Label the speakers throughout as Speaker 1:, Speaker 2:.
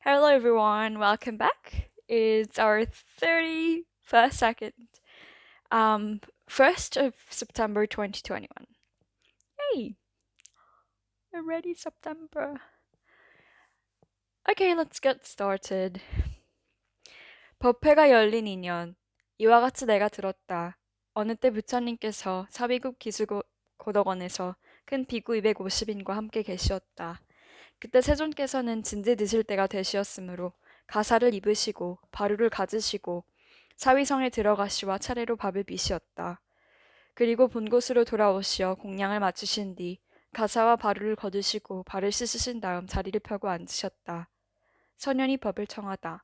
Speaker 1: Hello, everyone. Welcome back. It's our 31st second, 1st of September 2021. Hey, already September. Okay, let's get started. 법회가 열린 2년. 이와 같이 내가 들었다. 어느 때 부처님께서 사비국 기수고덕원에서 큰 비구 250인과 함께 계시었다. 그때 세존께서는 진지 드실 때가 되시었으므로 가사를 입으시고 바루를 가지시고 사위성에 들어가시와 차례로 밥을 비시었다. 그리고 본 곳으로 돌아오시어 공양을 마치신 뒤 가사와 바루를 거두시고 발을 씻으신 다음 자리를 펴고 앉으셨다. 선현이 법을 청하다.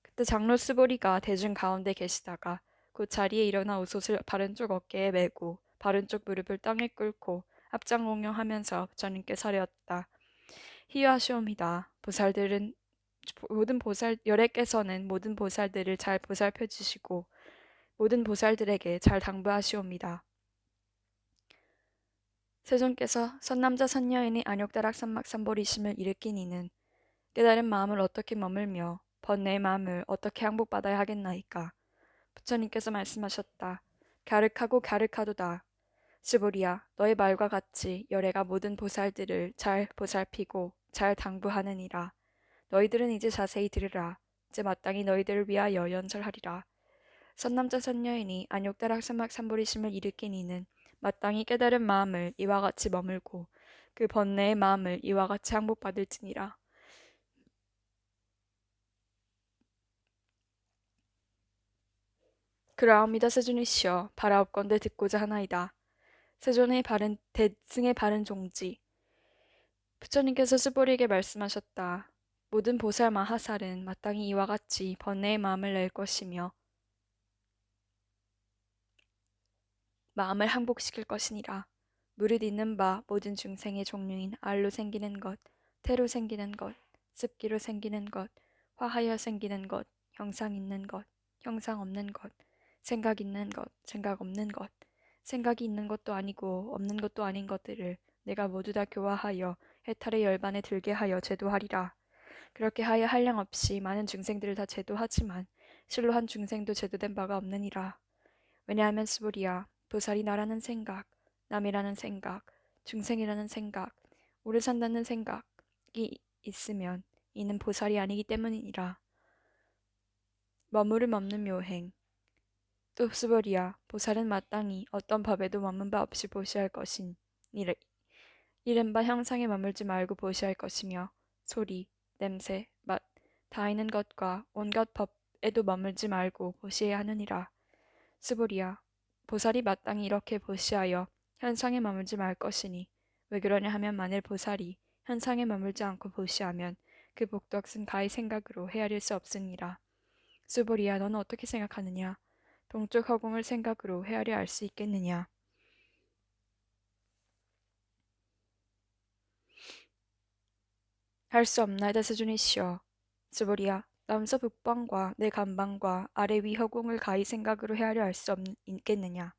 Speaker 1: 그때 장로 스보리가 대중 가운데 계시다가 곧 자리에 일어나 옷을 바른쪽 어깨에 메고 바른쪽 무릎을 땅에 꿇고 합장 공용하면서 부처님께 사려었다. 희유하시옵니다. 보살들은 모든 보살 열애께서는 모든 보살들을 잘 보살펴 주시고 모든 보살들에게 잘 당부하시옵니다. 세존께서 선남자 선녀인의 안욕다락 삼막삼보리심을 일으킨 이는 깨달은 마음을 어떻게 머물며 번뇌의 마음을 어떻게 항복받아야 하겠나이까. 부처님께서 말씀하셨다. 갸륵하고 갸륵하도다. 스보리야, 너의 말과 같이 열애가 모든 보살들을 잘 보살피고 잘 당부하느니라. 너희들은 이제 자세히 들으라. 이제 마땅히 너희들을 위하여 연설하리라. 선남자 선녀인이 안욕다락 사막 삼보리심을 일으킨 이는 마땅히 깨달은 마음을 이와 같이 머물고 그 번뇌의 마음을 이와 같이 항복받을지니라. 그러하옵니다. 세존이시여, 바라옵건대 듣고자 하나이다. 세존의 바른 대승의 바른 종지. 부처님께서 스보리에게 말씀하셨다. 모든 보살 마하살은 마땅히 이와 같이 번뇌의 마음을 낼 것이며 마음을 항복시킬 것이니라. 무릇 있는 바 모든 중생의 종류인 알로 생기는 것, 태로 생기는 것, 습기로 생기는 것, 화하여 생기는 것, 형상 있는 것, 형상 없는 것, 생각 있는 것, 생각 없는 것, 생각이 있는 것도 아니고 없는 것도 아닌 것들을 내가 모두 다 교화하여 해탈의 열반에 들게 하여 제도하리라. 그렇게 하여 한량없이 많은 중생들을 다 제도하지만 실로 한 중생도 제도된 바가 없느니라. 왜냐하면 스보리야, 보살이 나라는 생각, 남이라는 생각, 중생이라는 생각, 오래 산다는 생각이 있으면 이는 보살이 아니기 때문이니라. 머무름 없는 묘행. 또 스보리야, 보살은 마땅히 어떤 법에도 머문 바 없이 보시할 것인 이른바 형상에 머물지 말고 보시할 것이며 소리, 냄새, 맛, 다 있는 것과 온갖 법에도 머물지 말고 보시해야 하느니라. 스보리야, 보살이 마땅히 이렇게 보시하여 현상에 머물지 말 것이니 왜 그러냐 하면 만일 보살이 현상에 머물지 않고 보시하면 그 복덕은 가히 생각으로 헤아릴 수 없으니라. 스보리야, 너는 어떻게 생각하느냐? 동쪽 허공을 생각으로 헤아려 알 수 있겠느냐? 할 수 없나이다 세존이시여. 스보리야, 남서 북방과 내 간방과 아래 위 허공을 가히 생각으로 헤아려 알 수 있겠느냐?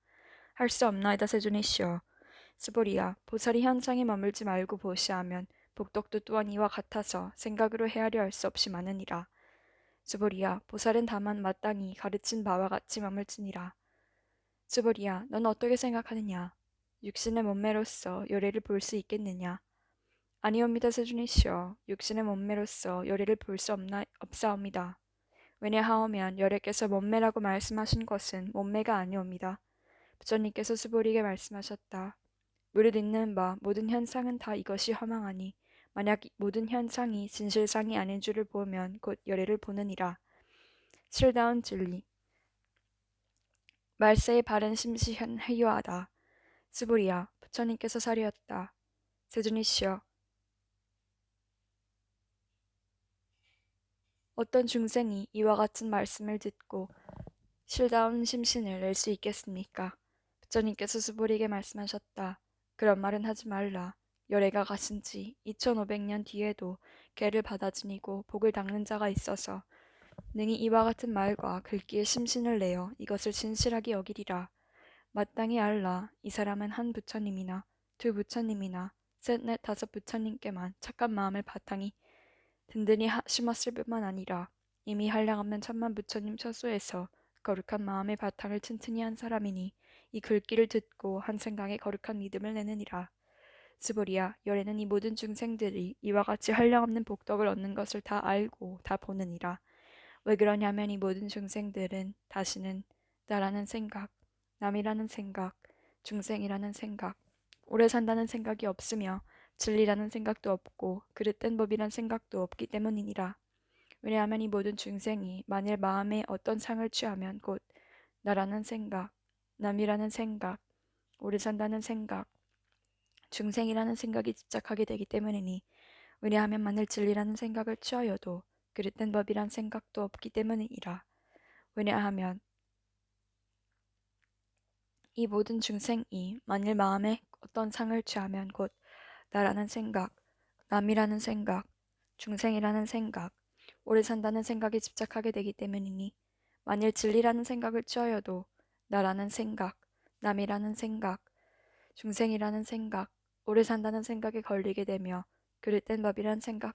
Speaker 1: 할 수 없나이다 세존이시여. 스보리야, 보살이 현상에 머물지 말고 보시하면 복덕도 또한 이와 같아서 생각으로 헤아려 알 수 없이 많으니라. 스보리야, 보살은 다만 마땅히 가르친 바와 같이 머물지니라. 스보리야, 넌 어떻게 생각하느냐? 육신의 몸매로서 요래를 볼 수 있겠느냐? 아니옵니다, 세존이시여. 육신의 몸매로서 요래를 볼 수 없사옵니다. 왜냐하오면 열애께서 몸매라고 말씀하신 것은 몸매가 아니옵니다. 부처님께서 스보리에게 말씀하셨다. 무릇 있는 바 모든 현상은 다 이것이 허망하니 만약 모든 현상이 진실상이 아닌 줄을 보면 곧 열애를 보느니라. 실다운 진리. 말세의 바른 심시현 해요하다. 스보리야, 부처님께서 사리었다. 세존이시여, 어떤 중생이 이와 같은 말씀을 듣고 실다운 심신을 낼 수 있겠습니까? 부처님께서 스보리에게 말씀하셨다. 그런 말은 하지 말라. 열애가 가신 지 2500년 뒤에도 개를 받아 지니고 복을 닦는 자가 있어서 능히 이와 같은 말과 글귀에 심신을 내어 이것을 진실하게 여기리라. 마땅히 알라. 이 사람은 한 부처님이나 두 부처님이나 셋, 넷, 다섯 부처님께만 착한 마음을 바탕이 든든히 심었을 뿐만 아니라 이미 한량없는 천만 부처님 처소에서 거룩한 마음의 바탕을 튼튼히 한 사람이니 이 글귀를 듣고 한 생각에 거룩한 믿음을 내느니라. 스보리야, 열에는 이 모든 중생들이 이와 같이 한량없는 복덕을 얻는 것을 다 알고 다 보느니라. 왜 그러냐면 이 모든 중생들은 다시는 나라는 생각, 남이라는 생각, 중생이라는 생각, 오래 산다는 생각이 없으며 진리라는 생각도 없고 그릇된 법이란 생각도 없기 때문이니라. 왜냐하면 이 모든 중생이 만일 마음에 어떤 상을 취하면 곧 나라는 생각, 남이라는 생각, 오래 산다는 생각, 중생이라는 생각이 집착하게 되기 때문이니 왜냐하면 만일 진리라는 생각을 취하여도 그릇된 법이란 생각도 없기 때문이니라. 왜냐하면 이 모든 중생이 만일 마음에 어떤 상을 취하면 곧 나라는 생각, 남이라는 생각, 중생이라는 생각, 오래 산다는 생각에 집착하게 되기 때문이니 만일 진리라는 생각을 취하여도 나라는 생각, 남이라는 생각, 중생이라는 생각, 오래 산다는 생각에 걸리게 되며 그릇된 법이란 생각을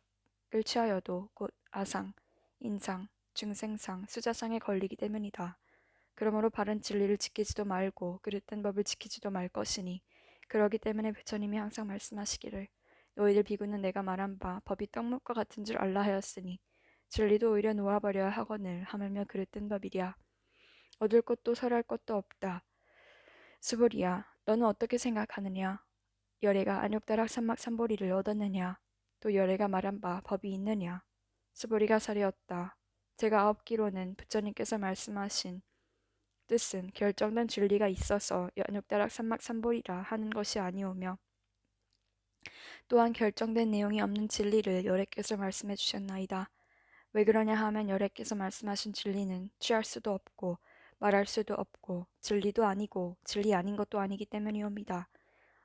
Speaker 1: 취하여도 곧 아상, 인상, 중생상, 수자상에 걸리기 때문이다. 그러므로 바른 진리를 지키지도 말고 그릇된 법을 지키지도 말 것이니 그러기 때문에 부처님이 항상 말씀하시기를 너희들 비구는 내가 말한 바 법이 떡잎과 같은 줄 알라 하였으니 진리도 오히려 놓아버려야 하거늘 하물며 그릇된 법이랴. 얻을 것도 설할 것도 없다. 수보리야, 너는 어떻게 생각하느냐? 열애가 안욕다락 삼막삼보리를 얻었느냐? 또 열애가 말한 바 법이 있느냐? 수보리가 사리었다. 제가 아홉기로는 부처님께서 말씀하신 뜻은 결정된 진리가 있어서 안욕다락 삼막삼보리라 하는 것이 아니오며 또한 결정된 내용이 없는 진리를 열애께서 말씀해 주셨나이다. 왜 그러냐 하면 열애께서 말씀하신 진리는 취할 수도 없고 말할 수도 없고 진리도 아니고 진리 아닌 것도 아니기 때문이옵니다.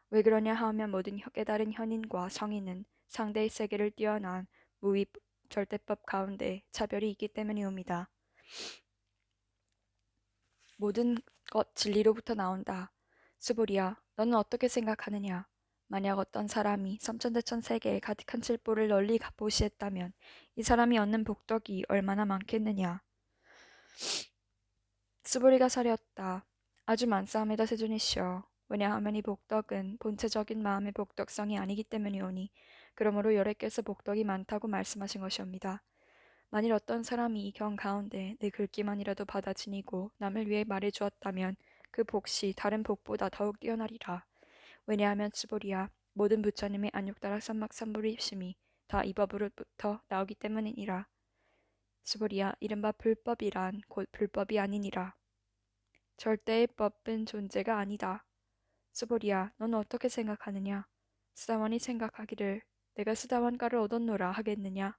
Speaker 1: 왜 그러냐 하면 모든 깨달은 현인과 성인은 상대의 세계를 뛰어난 무위 절대법 가운데 차별이 있기 때문이옵니다. 모든 것 진리로부터 나온다. 수보리야, 너는 어떻게 생각하느냐? 만약 어떤 사람이 삼천대천 세계에 가득한 칠보를 널리 가보시했다면 이 사람이 얻는 복덕이 얼마나 많겠느냐? 수보리가 사렸다. 아주 많사옵니다, 세존이시여. 왜냐하면 이 복덕은 본체적인 마음의 복덕성이 아니기 때문이오니 그러므로 열애께서 복덕이 많다고 말씀하신 것이옵니다. 만일 어떤 사람이 이 경 가운데 내 글귀만이라도 받아 지니고 남을 위해 말해 주었다면 그 복시 다른 복보다 더욱 뛰어나리라. 왜냐하면 수보리야 모든 부처님의 안욕다락 삼막삼불입심이 다 이 법으로부터 나오기 때문이니라. 수보리야 이른바 불법이란 곧 불법이 아니니라. 절대의 법은 존재가 아니다. 수보리야 너는 어떻게 생각하느냐? 수다원이 생각하기를 내가 수다원가를 얻었노라 하겠느냐?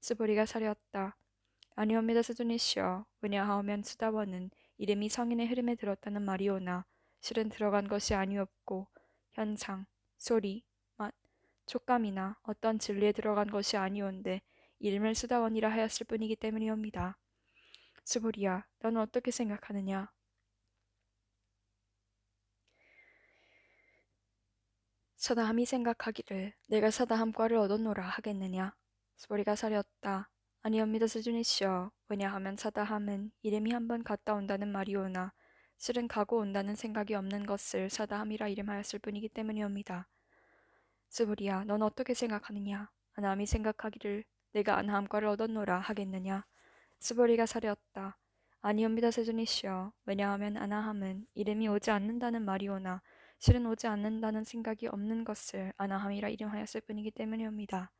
Speaker 1: 수보리가 사렸다. 아니옵니다, 세존이시여. 왜냐하면 수다원은 이름이 성인의 흐름에 들었다는 말이오나 실은 들어간 것이 아니었고 현상, 소리, 맛, 촉감이나 어떤 진리에 들어간 것이 아니온데 이름을 수다원이라 하였을 뿐이기 때문이옵니다. 수보리야, 너는 어떻게 생각하느냐? 서다함이 생각하기를 내가 서다함과를 얻었노라 하겠느냐? 수보리가 사렸다. 아니옵니다, 세존이시여. 왜냐하면 서다함은 이름이 한번 갔다 온다는 말이오나 실은 가고 온다는 생각이 없는 것을 서다함이라 이름하였을 뿐이기 때문이옵니다. 수보리야, 넌 어떻게 생각하느냐? 아남이 생각하기를 내가 안함과를 얻었노라 하겠느냐? 수보리가 사렸다. 아니옵니다, 세존이시여. 왜냐하면 아나함은 이름이 오지 않는다는 말이오나 실은 오지 않는다는 생각이 없는 것을 아나함이라 이름하였을 뿐이기 때문이옵니다.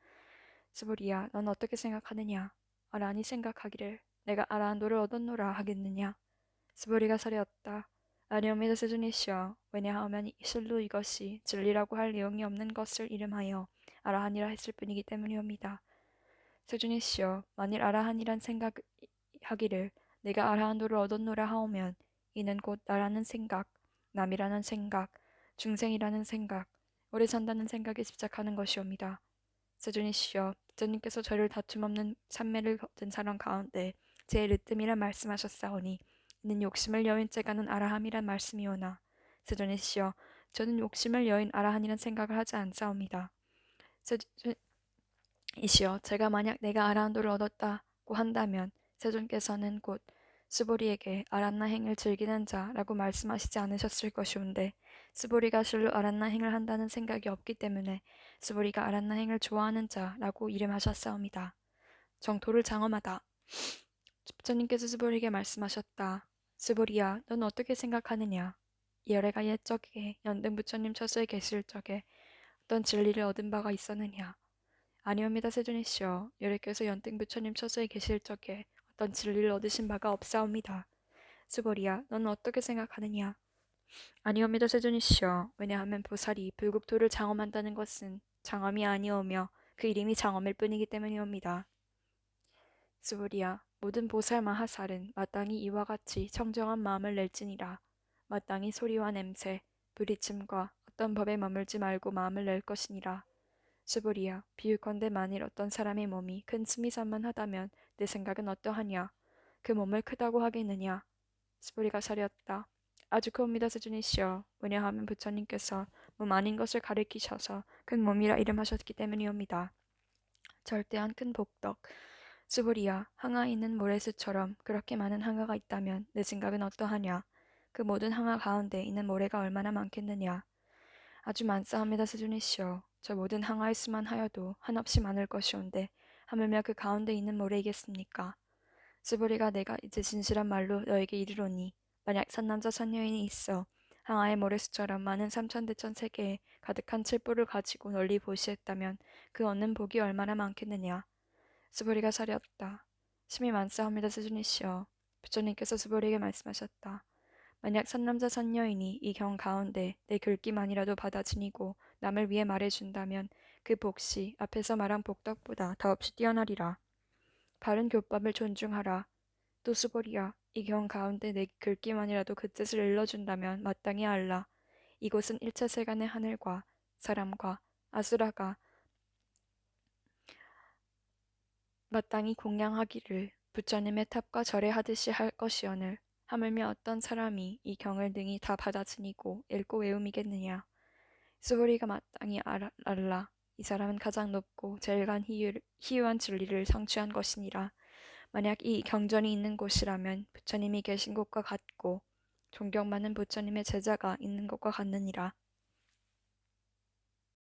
Speaker 1: 수보리야, 넌 어떻게 생각하느냐? 아라니 생각하기를 내가 아라한도를 얻었노라 하겠느냐? 수보리가 사렸다. 아니옵니다, 세존이시여. 왜냐하면 실로 이것이 진리라고 할 내용이 없는 것을 이름하여 아라한이라 했을 뿐이기 때문이옵니다. 세존이시여, 만일 아라한이란 생각하기를 내가 아라한도를 얻었노라 하오면 이는 곧 나라는 생각, 남이라는 생각, 중생이라는 생각, 오래 산다는 생각에 집착하는 것이옵니다. 세존이시여, 부처님께서 저를 다툼 없는 삼매를 거둔 사람 가운데 제 르뜸이라 말씀하셨사오니 이는 욕심을 여인 제가는 아라함이란 말씀이오나 세존이시여, 저는 욕심을 여인 아라한이란 생각을 하지 않사옵니다. 이시여, 제가 만약 내가 아란도를 얻었다고 한다면 세존께서는 곧 스보리에게 아란나 행을 즐기는 자라고 말씀하시지 않으셨을 것이온데 스보리가 실로 아란나 행을 한다는 생각이 없기 때문에 스보리가 아란나 행을 좋아하는 자라고 이름하셨사옵니다. 정토를 장엄하다. 부처님께서 스보리에게 말씀하셨다. 스보리야, 넌 어떻게 생각하느냐? 열애가 옛적에 연등 부처님 처소에 계실 적에 어떤 진리를 얻은 바가 있었느냐? 아니옵니다, 세존이시여. 열애께서 연등 부처님 처소에 계실 적에 어떤 진리를 얻으신 바가 없사옵니다. 스보리야, 너는 어떻게 생각하느냐? 아니옵니다, 세존이시여. 왜냐하면 보살이 불국토를 장엄한다는 것은 장엄이 아니오며 그 이름이 장엄일 뿐이기 때문이옵니다. 스보리야, 모든 보살 마하살은 마땅히 이와 같이 청정한 마음을 낼지니라. 마땅히 소리와 냄새, 부딪힘과 어떤 법에 머물지 말고 마음을 낼 것이니라. 스보리야, 비유컨대 만일 어떤 사람의 몸이 큰 스미산만 하다면 내 생각은 어떠하냐? 그 몸을 크다고 하겠느냐? 스보리가 사렸다. 아주 크옵니다, 세존이시여. 왜냐하면 부처님께서 몸 아닌 것을 가리키셔서 큰 몸이라 이름하셨기 때문이옵니다. 절대한 큰 복덕. 스보리야, 항아에 있는 모래수처럼 그렇게 많은 항아가 있다면 내 생각은 어떠하냐? 그 모든 항아 가운데 있는 모래가 얼마나 많겠느냐? 아주 많사옵니다, 세존이시여. 저 모든 항아의 수만 하여도 한없이 많을 것이온데 하물며 그 가운데 있는 모래이겠습니까? 스보리가 내가 이제 진실한 말로 너에게 이르노니 만약 산남자 산여인이 있어 항아의 모래수처럼 많은 삼천대천 세계에 가득한 칠보를 가지고 널리 보시했다면 그 얻는 복이 얼마나 많겠느냐? 스보리가 사렸다. 심히 많사옵니다, 세존이시여. 부처님께서 스보리에게 말씀하셨다. 만약 산남자 산여인이 이 경 가운데 내 글귀만이라도 받아 지니고 남을 위해 말해준다면 그 복시 앞에서 말한 복덕보다 더없이 뛰어나리라. 바른 교법을 존중하라. 또 스보리야, 이 경 가운데 내 글귀만이라도 그 뜻을 일러준다면 마땅히 알라. 이곳은 일체 세간의 하늘과 사람과 아수라가 마땅히 공양하기를 부처님의 탑과 절에하듯이 할 것이오늘 하물며 어떤 사람이 이 경을 능히 다 받아 지니고 읽고 외움이겠느냐. 스보리가 마땅히 알라. 이 사람은 가장 높고 제일 희유한 진리를 성취한 것이니라. 만약 이 경전이 있는 곳이라면 부처님이 계신 곳과 같고 존경받는 부처님의 제자가 있는 곳과 같느니라.